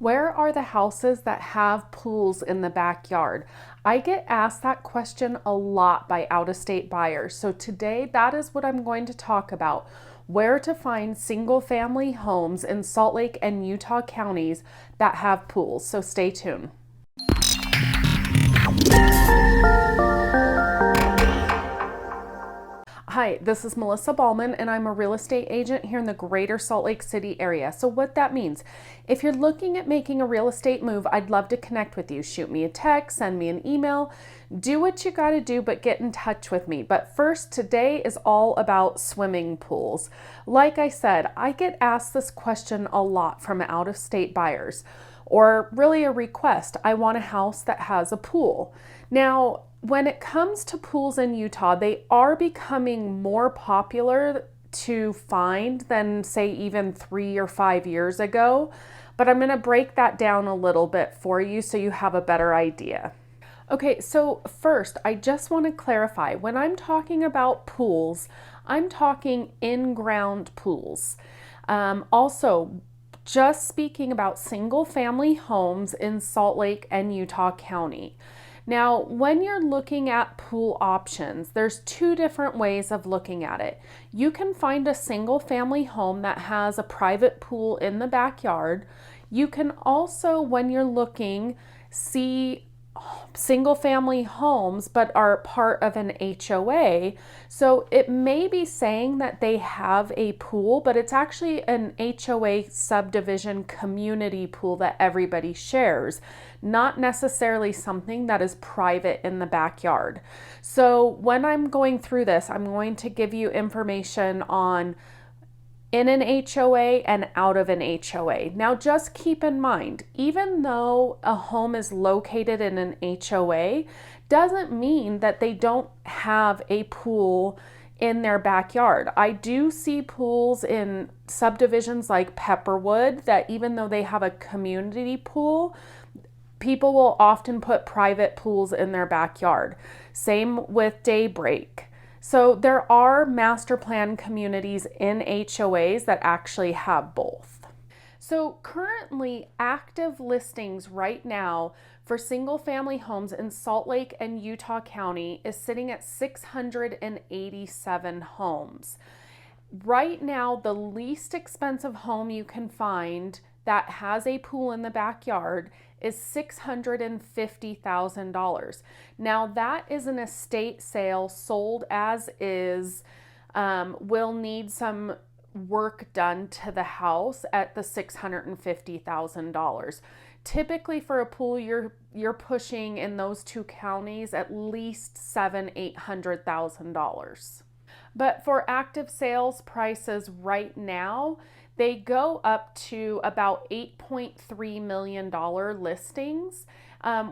Where are the houses that have pools in the backyard? I get asked that question a lot by out-of-state buyers. So today, that is what I'm going to talk about. Where to find single-family homes in Salt Lake and Utah counties that have pools. So stay tuned. Hi, this is Melissa Ballman, and I'm a real estate agent here in the greater Salt Lake City area. So what that means, if you're looking at making a real estate move, I'd love to connect with you. Shoot me a text, send me an email, do what you gotta do, but get in touch with me. But first, today is all about swimming pools. Like I said, I get asked this question a lot from out-of-state buyers, or really a request. I want a house that has a pool. Now, when it comes to pools in Utah, they are becoming more popular to find than, say, even 3 or 5 years ago. But I'm going to break that down a little bit for you so you have a better idea. Okay, so first, I just want to clarify, when I'm talking about pools, I'm talking in-ground pools. Also, just speaking about single-family homes in Salt Lake and Utah County. Now, when you're looking at pool options, there's two different ways of looking at it. You can find a single family home that has a private pool in the backyard. You can also, when you're looking, see single family homes but are part of an HOA. So it may be saying that they have a pool, but it's actually an HOA subdivision community pool that everybody shares, not necessarily something that is private in the backyard. So when I'm going through this, I'm going to give you information on in an HOA and out of an HOA. Now just keep in mind, even though a home is located in an HOA, doesn't mean that they don't have a pool in their backyard. I do see pools in subdivisions like Pepperwood that even though they have a community pool, people will often put private pools in their backyard. Same with Daybreak. So there are master plan communities in HOAs that actually have both. So currently active listings right now for single family homes in Salt Lake and Utah County is sitting at 687 homes. Right now, the least expensive home you can find that has a pool in the backyard is $650,000. Now that is an estate sale sold as is, will need some work done to the house at the $650,000. Typically for a pool, you're pushing in those two counties at least $800,000. But for active sales prices right now, they go up to about $8.3 million listings.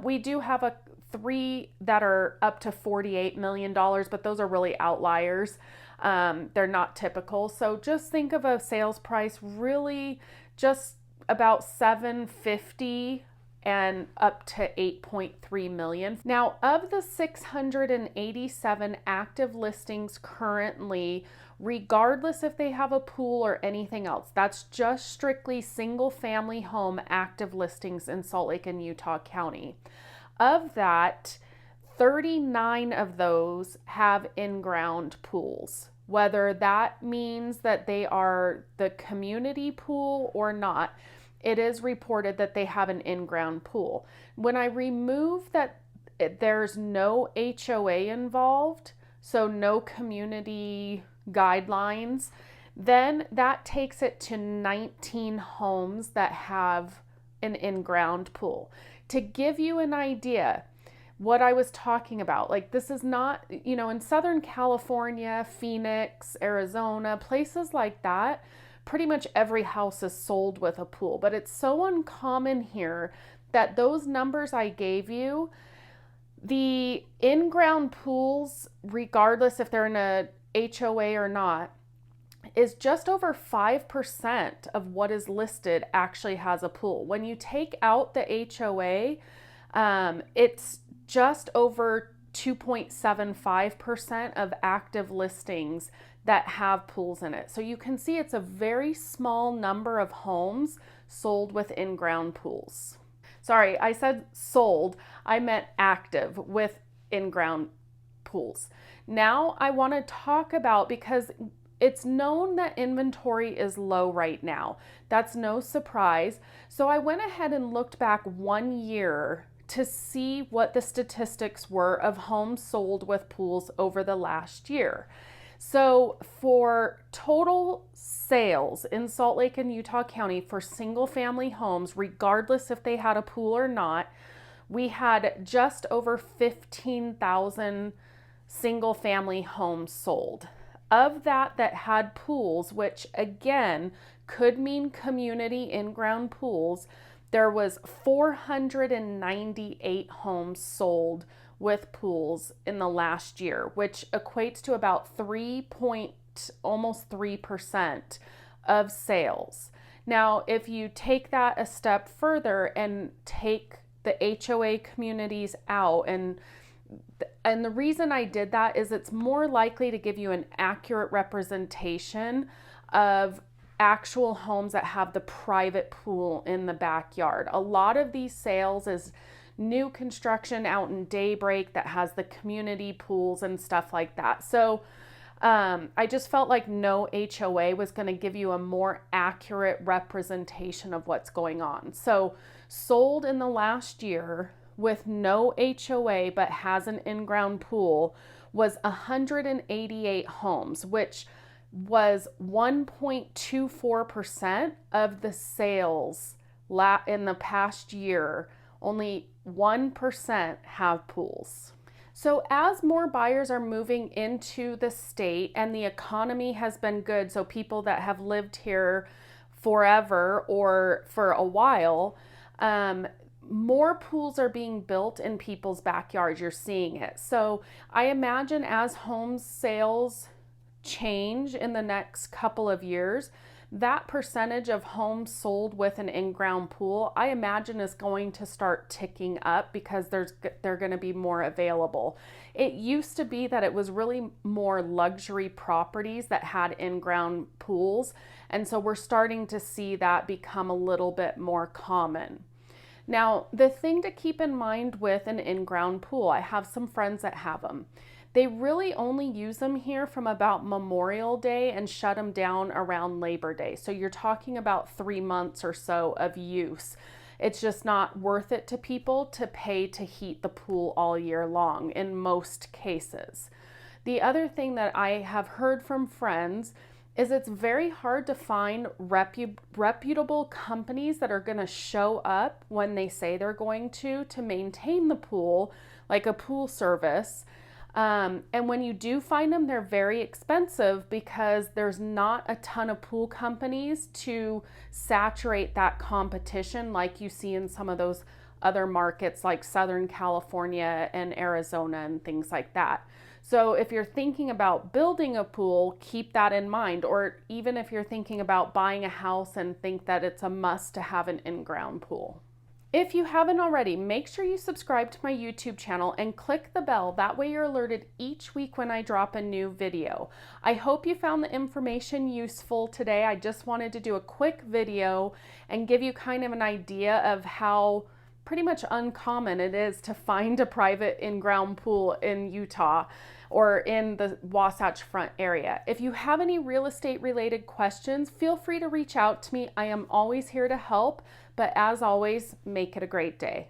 We do have 3 that are up to $48 million, but those are really outliers. They're not typical. So just think of a sales price really just about $750 and up to $8.3 million. Now, of the 687 active listings currently, regardless if they have a pool or anything else, that's just strictly single family home active listings in Salt Lake and Utah County. Of that, 39 of those have in-ground pools. Whether that means that they are the community pool or not, it is reported that they have an in-ground pool. When I remove that there's no HOA involved, so no community guidelines, then that takes it to 19 homes that have an in-ground pool. To give you an idea, what I was talking about, like this is not, in Southern California, Phoenix, Arizona, places like that, pretty much every house is sold with a pool, but it's so uncommon here that those numbers I gave you, the in-ground pools, regardless if they're in a HOA or not, is just over 5% of what is listed actually has a pool. When you take out the HOA, it's just over 2.75% of active listings that have pools in it. So you can see it's a very small number of homes sold with in-ground pools. Sorry, I said sold, I meant active with in-ground pools. Now I want to talk about, because it's known that inventory is low right now. That's no surprise. So I went ahead and looked back 1 year to see what the statistics were of homes sold with pools over the last year. So for total sales in Salt Lake and Utah County for single family homes, regardless if they had a pool or not, we had just over 15,000 single family homes sold. Of that had pools, which again could mean community in-ground pools, there was 498 homes sold with pools in the last year, which equates to about almost 3% of sales. Now, if you take that a step further and take the HOA communities out, and the reason I did that is it's more likely to give you an accurate representation of actual homes that have the private pool in the backyard. A lot of these sales is new construction out in Daybreak that has the community pools and stuff like that. So I just felt like no HOA was going to give you a more accurate representation of what's going on. So sold in the last year with no HOA but has an in-ground pool was 188 homes, which was 1.24% of the sales in the past year. Only 1% have pools. So as more buyers are moving into the state and the economy has been good, so people that have lived here forever or for a while, more pools are being built in people's backyards. You're seeing it. So I imagine as home sales change in the next couple of years, that percentage of homes sold with an in-ground pool, I imagine, is going to start ticking up because they're going to be more available. It used to be that it was really more luxury properties that had in-ground pools, and so we're starting to see that become a little bit more common. Now, the thing to keep in mind with an in-ground pool, I have some friends that have them. They really only use them here from about Memorial Day and shut them down around Labor Day. So you're talking about 3 months or so of use. It's just not worth it to people to pay to heat the pool all year long in most cases. The other thing that I have heard from friends is it's very hard to find reputable companies that are going to show up when they say they're going to maintain the pool, like a pool service. And when you do find them, they're very expensive because there's not a ton of pool companies to saturate that competition like you see in some of those other markets like Southern California and Arizona and things like that. So if you're thinking about building a pool, keep that in mind. Or even if you're thinking about buying a house and think that it's a must to have an in-ground pool. If you haven't already, make sure you subscribe to my YouTube channel and click the bell. That way you're alerted each week when I drop a new video. I hope you found the information useful today. I just wanted to do a quick video and give you kind of an idea of how pretty much uncommon it is to find a private in-ground pool in Utah or in the Wasatch Front area. If you have any real estate related questions, feel free to reach out to me. I am always here to help, but as always, make it a great day.